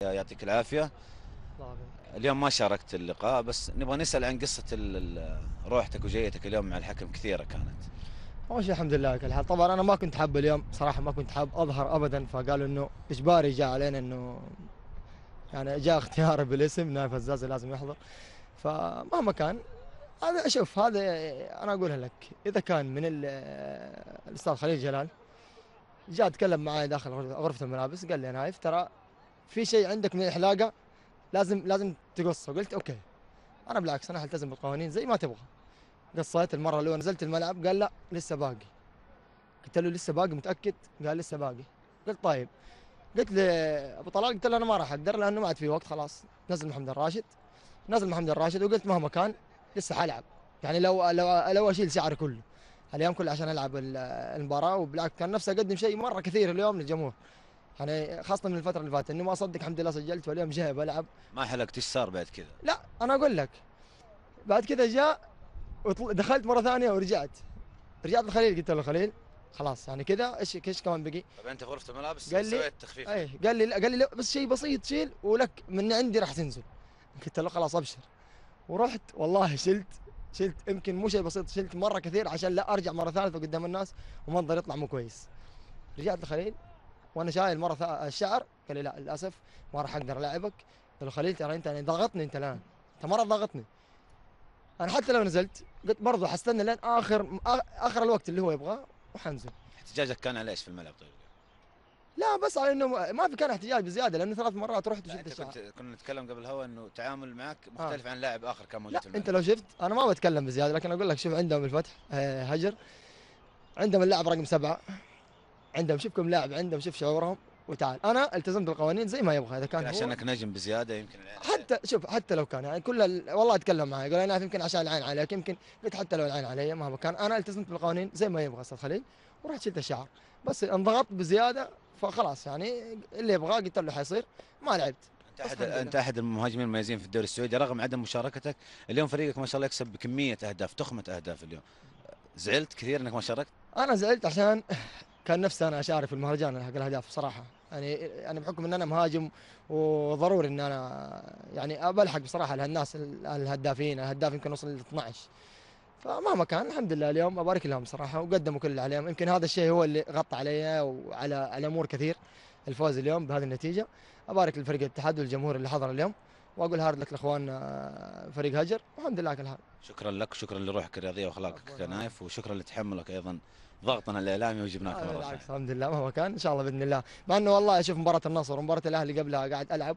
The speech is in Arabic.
يعطيك العافية. الله يعافيك. اليوم ما شاركت اللقاء، بس نبغى نسأل عن قصة روحتك وجيتك اليوم مع الحكم. كثيرة كانت. اول شيء الحمد لله كل حال. طبعا انا ما كنت حاب اليوم صراحه، ما كنت حاب اظهر ابدا، فقالوا انه اجباري جاء علينا انه يعني جاء اختياري بالاسم نايف هزازي لازم يحضر. فمهما كان هذا، شوف هذا انا اقولها لك، اذا كان من الاستاذ خليل جلال جاء تكلم معي داخل غرفه الملابس، قال لي نايف ترى في شيء عندك من الحلاقه لازم تقصه. قلت اوكي، انا بالعكس انا هلتزم بالقوانين زي ما تبغى. قصيت المره الاولى نزلت الملعب، قال لا لسه باقي. قلت له لسه باقي متاكد؟ قال لسه باقي. قلت طيب. قلت لابو طلال، قلت له انا ما راح اقدر لانه ما عاد في وقت، خلاص نزل محمد الراشد. نزل محمد الراشد وقلت مهما كان لسه حلعب، يعني لو اشيل شعري كله اليوم كله عشان العب المباراه. وبالعكس كان نفسي اقدم شيء مره كثير اليوم للجمهور، يعني خاصه من الفتره اللي فاتت اني ما اصدق الحمد لله سجلت، واليوم جاي بلعب. ما حلقت، ايش صار بعد كذا؟ لا انا اقول لك، بعد كذا جاء دخلت مره ثانيه ورجعت. رجعت لخليل قلت له خليل خلاص يعني كذا، ايش كمان بقي؟ طب انت في غرفة الملابس قال لي سويت تخفيف لك؟ ايه، قال لي لا، قال لي لا بس شيء بسيط شيل ولك من عندي راح تنزل. قلت له خلاص ابشر. ورحت والله شلت يمكن مو شيء بسيط، شلت مره كثير عشان لا ارجع مره ثالثه قدام الناس ومنظر يطلع مو كويس. رجعت لخليل وانا شايل مره الشعر، قال لي لا للاسف ما راح اقدر العبك. قلت له خليل ترى انت يعني ضغطني انت الان، انت مره ضغطني. انا حتى لو نزلت قلت برضه حستنى لين اخر الوقت اللي هو يبغاه وحنزل. احتجاجك كان على ايش في الملعب طيب؟ لا بس على انه ما في كان احتجاج بزياده، لانه 3 مرات رحت لا وشلت انت الشعر. كنا نتكلم قبل الهواء انه تعامل معك اه مختلف عن لاعب اخر كان موجود لا في انت الملعب. لو شفت انا ما بتكلم بزياده، لكن اقول لك شوف عندهم الفتح هجر، عندهم اللاعب رقم 7، عندهم شوف كم لاعب عندهم، شوف شعورهم. وتعال انا التزمت بالقوانين زي ما يبغى، اذا يمكن كان هو عشانك نجم بزيادة، يمكن العين عليك. حتى شوف حتى لو كان يعني والله اتكلم معي يقول انا يمكن عشان العين عليك، يمكن قلت حتى لو العين علي مهما كان انا التزمت بالقوانين زي ما يبغى استاذ خليل، ورحت شلت الشعر. بس انضغطت بزياده فخلاص يعني اللي يبغاه قلت له حيصير، ما لعبت. بس الحمد لله. انت احد المهاجمين المميزين في الدوري السعودي رغم عدم مشاركتك. اليوم فريقك ما شاء الله يكسب بكمية اهداف، تخمة اهداف اليوم. زعلت كثير انك ما شاركت؟ انا زعلت عشان كان نفسي انا اشارك في المهرجان حق الاهداف صراحه، يعني بحكم ان انا مهاجم وضروري ان انا يعني بلحق بصراحه لهالناس الهدافين، الهداف يمكن وصل ل 12. فمهما كان الحمد لله اليوم ابارك لهم صراحه، وقدموا كل اللي عليهم. يمكن هذا الشيء هو اللي غطى علي وعلى امور كثير، الفوز اليوم بهذه النتيجه. ابارك لفريق الاتحاد والجمهور اللي حضر اليوم، واقول هارد لك لاخواننا فريق هجر، والحمد لله كل حال. شكرا لك، وشكرا لروحك الرياضيه واخلاقك عفوا كنايف، وشكرا لتحملك ايضا ضغطنا الاعلامي وجبناك مره بالعكس ثانيه. الحمد لله مهما كان ان شاء الله باذن الله. مع انه والله اشوف مباراه النصر ومباراه الاهلي قبلها قاعد العب